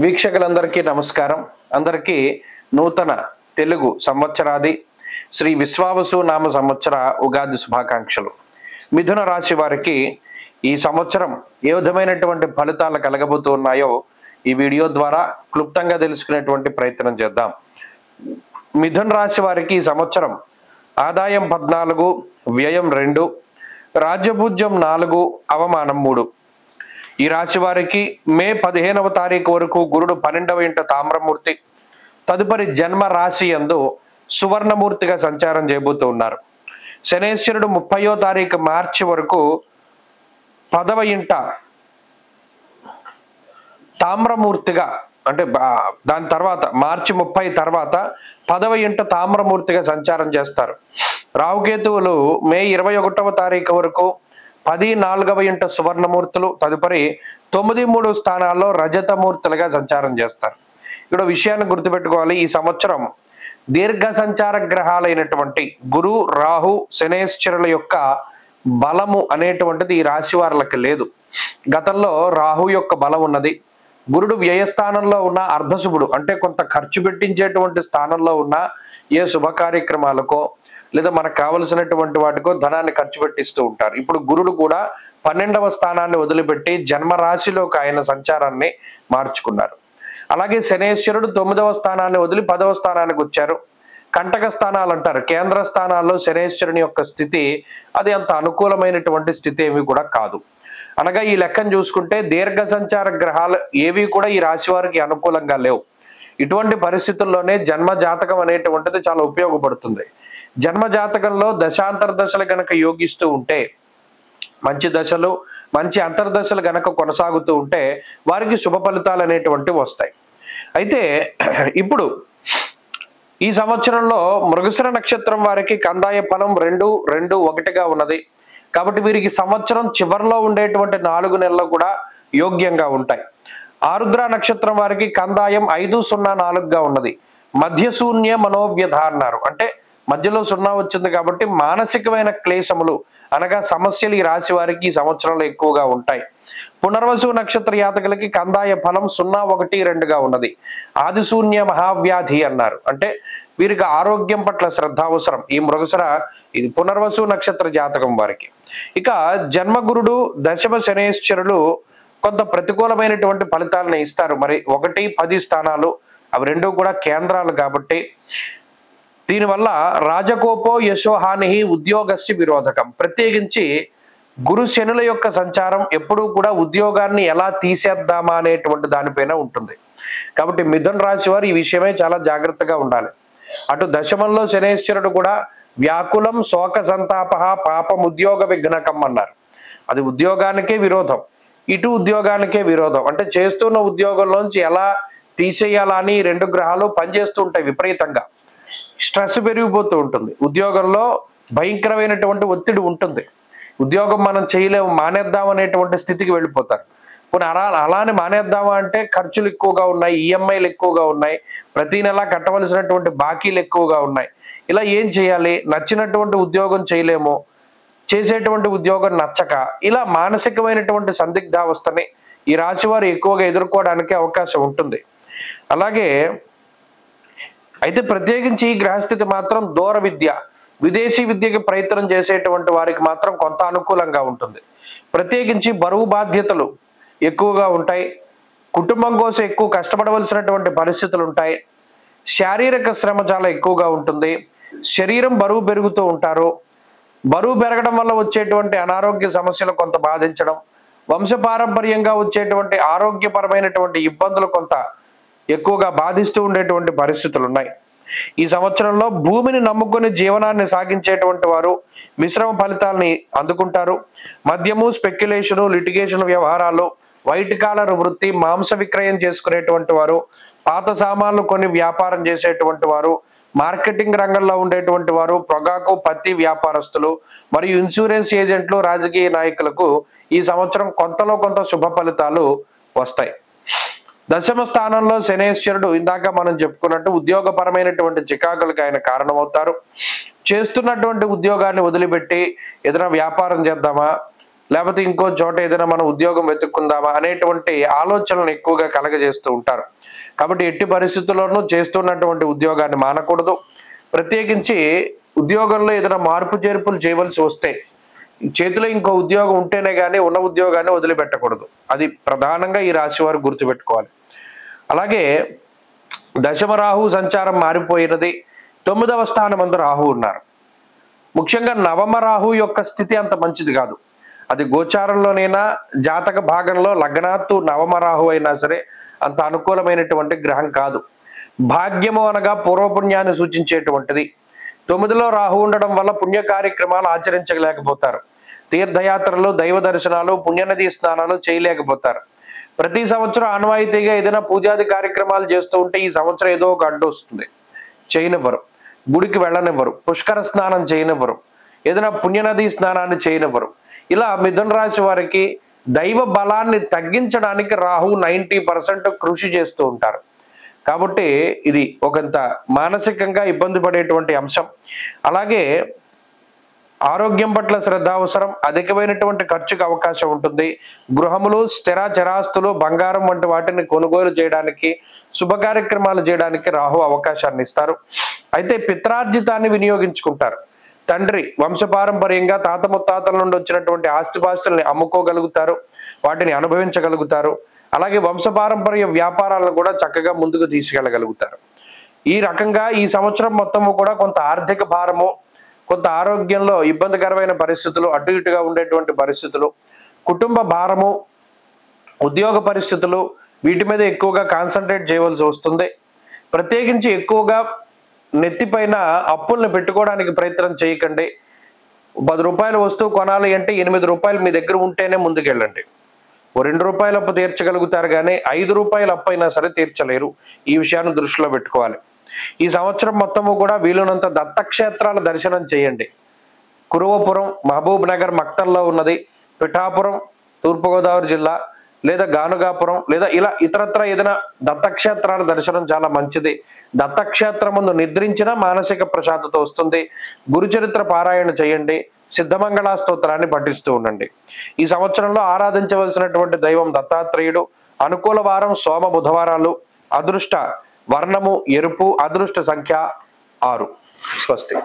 వీక్షకులందరికీ నమస్కారం. అందరికీ నూతన తెలుగు సంవత్సరాది శ్రీ విశ్వావసు నామ సంవత్సర ఉగాది శుభాకాంక్షలు. మిథున రాశి వారికి ఈ సంవత్సరం ఏ విధమైనటువంటి ఫలితాలు కలగబోతూ ఉన్నాయో ఈ వీడియో ద్వారా క్లుప్తంగా తెలుసుకునేటువంటి ప్రయత్నం చేద్దాం. మిథున రాశి వారికి ఈ సంవత్సరం ఆదాయం 14, వ్యయం 2, రాజ్యపూజ్యం 4, అవమానం 3. ఈ రాశి వారికి మే 15వ తారీఖు వరకు గురుడు 12వ ఇంట తామ్రమూర్తి, తదుపరి జన్మ రాశి యందు సువర్ణమూర్తిగా సంచారం చేయబోతూ ఉన్నారు. శనేశ్వరుడు 30వ తారీఖు మార్చి వరకు 10వ ఇంట తామ్రమూర్తిగా, అంటే దాని తర్వాత మార్చి 30 తర్వాత 10వ ఇంట తామ్రమూర్తిగా సంచారం చేస్తారు. రాహుకేతువులు మే 21వ తారీఖు వరకు 10, 4వ ఇంట సువర్ణమూర్తులు, తదుపరి 9, 3 స్థానాల్లో రజతమూర్తులుగా సంచారం చేస్తారు. ఇక్కడ విషయాన్ని గుర్తుపెట్టుకోవాలి. ఈ సంవత్సరం దీర్ఘ సంచార గ్రహాలైనటువంటి గురు, రాహు, శనేశ్వరుల యొక్క బలము అనేటువంటిది ఈ రాశి వారికి లేదు. గతంలో రాహు యొక్క బలం ఉన్నది. గురుడు వ్యయస్థానంలో ఉన్న అర్ధశుభుడు, అంటే కొంత ఖర్చు పెట్టించేటువంటి స్థానంలో ఉన్న ఏ శుభ కార్యక్రమాలకో లేదా మనకు కావలసినటువంటి వాటికో ధనాన్ని ఖర్చు పెట్టిస్తూ ఉంటారు. ఇప్పుడు గురుడు కూడా 12వ స్థానాన్ని వదిలిపెట్టి జన్మరాశిలోకి ఆయన సంచారాన్ని మార్చుకున్నారు. అలాగే శనేశ్వరుడు 9వ స్థానాన్ని వదిలి 10వ స్థానానికి వచ్చారు. కంటక స్థానాలు అంటారు. కేంద్ర స్థానాల్లో శనేశ్వరుని యొక్క స్థితి అది అంత అనుకూలమైనటువంటి స్థితి ఏమీ కూడా కాదు. అనగా ఈ లెక్కను చూసుకుంటే దీర్ఘ సంచార గ్రహాలు ఏవి కూడా ఈ రాశి వారికి అనుకూలంగా లేవు. ఇటువంటి పరిస్థితుల్లోనే జన్మ జాతకం అనేటువంటిది చాలా ఉపయోగపడుతుంది. జన్మ జాతకంలో దశాంతర దశలు గనక యోగిస్తూ ఉంటే, మంచి దశలు మంచి అంతర్దశలు గనక కొనసాగుతూ ఉంటే వారికి శుభ ఫలితాలు అనేటువంటివి వస్తాయి. అయితే ఇప్పుడు ఈ సంవత్సరంలో మృగశిర నక్షత్రం వారికి కందాయ ఫలం 2, 2, 1గా ఉన్నది. కాబట్టి వీరికి సంవత్సరం చివరిలో ఉండేటువంటి 4 నెలలు కూడా యోగ్యంగా ఉంటాయి. ఆరుద్ర నక్షత్రం వారికి కందాయం 5, 0, 4గా ఉన్నది. మధ్య శూన్య మనోవ్యధ అన్నారు. అంటే మధ్యలో 0 వచ్చింది కాబట్టి మానసికమైన క్లేశములు అనగా సమస్యలు ఈ రాశి వారికి ఈ సంవత్సరంలో ఎక్కువగా ఉంటాయి. పునర్వసు నక్షత్ర జాతకులకి కందాయ ఫలం 0, 1, 2గా ఉన్నది. ఆది శూన్య మహావ్యాధి అన్నారు. అంటే వీరికి ఆరోగ్యం పట్ల శ్రద్ధ అవసరం. ఈ మృగశిర ఇది పునర్వసు నక్షత్ర జాతకం వారికి. ఇక జన్మగురుడు, దశమ శనేశ్వరులు కొంత ప్రతికూలమైనటువంటి ఫలితాలను ఇస్తారు. మరి 1, 10 స్థానాలు అవి 2 కూడా కేంద్రాలు కాబట్టి దీనివల్ల రాజకోపో యశోహాని ఉద్యోగస్య విరోధకం. ప్రత్యేకించి గురు శనుల యొక్క సంచారం ఎప్పుడూ కూడా ఉద్యోగాన్ని ఎలా తీసేద్దామా అనేటువంటి దానిపైన ఉంటుంది. కాబట్టి మిథున రాశి వారు ఈ విషయమే చాలా జాగ్రత్తగా ఉండాలి. అటు దశమంలో శనేశ్వరుడు కూడా వ్యాకులం శోక సంతాప పాపం ఉద్యోగ విఘ్నకం అన్నారు. అది ఉద్యోగానికే విరోధం, ఇటు ఉద్యోగానికే విరోధం. అంటే చేస్తున్న ఉద్యోగంలోంచి ఎలా తీసేయాలా అని 2 గ్రహాలు పనిచేస్తూ ఉంటాయి. విపరీతంగా స్ట్రెస్ పెరిగిపోతూ ఉంటుంది. ఉద్యోగంలో భయంకరమైనటువంటి ఒత్తిడి ఉంటుంది. ఉద్యోగం మనం చేయలేము, మానేద్దాం అనేటువంటి స్థితికి వెళ్ళిపోతారు. కొన్ని అలానే మానేద్దామా అంటే ఖర్చులు ఎక్కువగా ఉన్నాయి, ఈఎంఐలు ఎక్కువగా ఉన్నాయి, ప్రతి నెల కట్టవలసినటువంటి బాకీలు ఎక్కువగా ఉన్నాయి. ఇలా ఏం చేయాలి? నచ్చినటువంటి ఉద్యోగం చేయలేము, చేసేటువంటి ఉద్యోగం నచ్చక, ఇలా మానసికమైనటువంటి సందిగ్ధావస్థని ఈ రాశి వారు ఎక్కువగా ఎదుర్కోవడానికి అవకాశం ఉంటుంది. అలాగే అయితే ప్రత్యేకించి ఈ గ్రహస్థితి మాత్రం దూర విద్య, విదేశీ విద్యకి ప్రయత్నం చేసేటువంటి వారికి మాత్రం కొంత అనుకూలంగా ఉంటుంది. ప్రత్యేకించి బరువు బాధ్యతలు ఎక్కువగా ఉంటాయి. కుటుంబం కోసం ఎక్కువ కష్టపడవలసినటువంటి పరిస్థితులు ఉంటాయి. శారీరక శ్రమ చాలా ఎక్కువగా ఉంటుంది. శరీరం బరువు పెరుగుతూ ఉంటారు. బరువు పెరగడం వల్ల వచ్చేటువంటి అనారోగ్య సమస్యలు కొంత బాధించడం, వంశపారంపర్యంగా వచ్చేటువంటి ఆరోగ్యపరమైనటువంటి ఇబ్బందులు కొంత ఎక్కువగా బాధిస్తూ ఉండేటువంటి పరిస్థితులు ఉన్నాయి. ఈ సంవత్సరంలో భూమిని నమ్ముకుని జీవనాన్ని సాగించేటువంటి వారు మిశ్రమ ఫలితాలని అందుకుంటారు. మద్యము, స్పెక్యులేషను, లిటిగేషన్ వ్యవహారాలు, వైట్ కాలర్ వృత్తి, మాంస విక్రయం చేసుకునేటువంటి వారు, పాత సామాన్లు కొని వ్యాపారం చేసేటువంటి వారు, మార్కెటింగ్ రంగంలో ఉండేటువంటి వారు, పొగాకు, పత్తి వ్యాపారస్తులు మరియు ఇన్సూరెన్స్ ఏజెంట్లు, రాజకీయ నాయకులకు ఈ సంవత్సరం కొంతలో కొంత శుభ ఫలితాలు వస్తాయి. దశమ స్థానంలో శనేశ్వరుడు ఇందాక మనం చెప్పుకున్నట్టు ఉద్యోగపరమైనటువంటి చికాకులకు ఆయన కారణమవుతారు. చేస్తున్నటువంటి ఉద్యోగాన్ని వదిలిపెట్టి ఏదైనా వ్యాపారం చేద్దామా లేకపోతే ఇంకో చోట ఏదైనా మనం ఉద్యోగం వెతుక్కుందామా అనేటువంటి ఆలోచనలను ఎక్కువగా కలగజేస్తూ ఉంటారు. కాబట్టి ఎట్టి పరిస్థితుల్లోనూ చేస్తున్నటువంటి ఉద్యోగాన్ని మానకూడదు. ప్రత్యేకించి ఉద్యోగంలో ఏదైనా మార్పు చేర్పులు చేయవలసి వస్తే చేతిలో ఇంకో ఉద్యోగం ఉంటేనే కానీ ఉన్న ఉద్యోగాన్ని వదిలిపెట్టకూడదు. అది ప్రధానంగా ఈ రాశి వారు గుర్తుపెట్టుకోవాలి. అలాగే దశమ రాహు సంచారం మారిపోయినది. 9వ స్థానమందు రాహు ఉన్నారు. ముఖ్యంగా నవమ రాహు యొక్క స్థితి అంత మంచిది కాదు. అది గోచారంలోనైనా జాతక భాగంలో లగ్నాత్తు నవమ రాహు అయినా సరే అంత అనుకూలమైనటువంటి గ్రహం కాదు. భాగ్యము అనగా పూర్వపుణ్యాన్ని సూచించేటువంటిది. 9లో రాహు ఉండడం వల్ల పుణ్య కార్యక్రమాలు ఆచరించలేకపోతారు. తీర్థయాత్రలు, దైవ దర్శనాలు, పుణ్యనదీ స్నానాలు చేయలేకపోతారు. ప్రతి సంవత్సరం ఆనవాయితీగా ఏదైనా పూజాది కార్యక్రమాలు చేస్తూ ఉంటే ఈ సంవత్సరం ఏదో ఒక అడ్డు వస్తుంది, చేయనివ్వరు. గుడికి వెళ్ళనివ్వరు, పుష్కర స్నానం చేయనివ్వరు, ఏదైనా పుణ్యనదీ స్నానాన్ని చేయనివ్వరు. ఇలా మిథున రాశి వారికి దైవ బలాన్ని తగ్గించడానికి రాహు 90% కృషి చేస్తూ ఉంటారు. కాబట్టి ఇది ఒకంత మానసికంగా ఇబ్బంది పడేటువంటి అంశం. అలాగే ఆరోగ్యం పట్ల శ్రద్ధ అవసరం. అధికమైనటువంటి ఖర్చుకు అవకాశం ఉంటుంది. గృహములు, స్థిర చరాస్తులు, బంగారం వంటి వాటిని కొనుగోలు చేయడానికి, శుభ కార్యక్రమాలు చేయడానికి రాహు అవకాశాన్ని ఇస్తారు. అయితే పిత్రార్జితాన్ని వినియోగించుకుంటారు. తండ్రి వంశపారంపర్యంగా తాత ముత్తాతల నుండి వచ్చినటువంటి ఆస్తిపాస్తుల్ని అమ్ముకోగలుగుతారు, వాటిని అనుభవించగలుగుతారు. అలాగే వంశపారంపర్య వ్యాపారాలను కూడా చక్కగా ముందుకు తీసుకెళ్ళగలుగుతారు. ఈ రకంగా ఈ సంవత్సరం మొత్తము కూడా కొంత ఆర్థిక భారము, కొంత ఆరోగ్యంలో ఇబ్బందికరమైన పరిస్థితులు, అటు ఇటుగా ఉండేటువంటి పరిస్థితులు, కుటుంబ భారము, ఉద్యోగ పరిస్థితులు, వీటి మీద ఎక్కువగా కాన్సన్ట్రేట్ చేయవలసి వస్తుంది. ప్రత్యేకించి ఎక్కువగా నెత్తిపైన అప్పుల్ని పెట్టుకోవడానికి ప్రయత్నం చేయకండి. 10 రూపాయల వస్తువు కొనాలి అంటే 8 రూపాయలు మీ దగ్గర ఉంటేనే ముందుకెళ్ళండి. ఓ 2 రూపాయల అప్పు తీర్చగలుగుతారు కానీ 5 రూపాయల అప్పు అయినా సరే తీర్చలేరు. ఈ విషయాన్ని దృష్టిలో పెట్టుకోవాలి. ఈ సంవత్సరం మొత్తము కూడా వీలునంత దత్తక్షేత్రాల దర్శనం చేయండి. కురువపురం, మహబూబ్ నగర్, మక్తల్లో ఉన్నది, పిఠాపురం తూర్పుగోదావరి జిల్లా, లేదా గానుగాపురం, లేదా ఇలా ఇతరత్ర ఏదైనా దత్తక్షేత్రాల దర్శనం చాలా మంచిది. దత్తక్షేత్రం ముందు నిద్రించిన మానసిక ప్రశాంతత వస్తుంది. గురుచరిత్ర పారాయణ చేయండి. సిద్ధమంగళ స్తోత్రాన్ని పఠిస్తూ ఉండండి. ఈ సంవత్సరంలో ఆరాధించవలసినటువంటి దైవం దత్తాత్రేయుడు. అనుకూల వారం సోమ బుధవారాలు. అదృష్ట వర్ణము ఎరుపు. అదృష్ట సంఖ్య 6. స్వస్తి.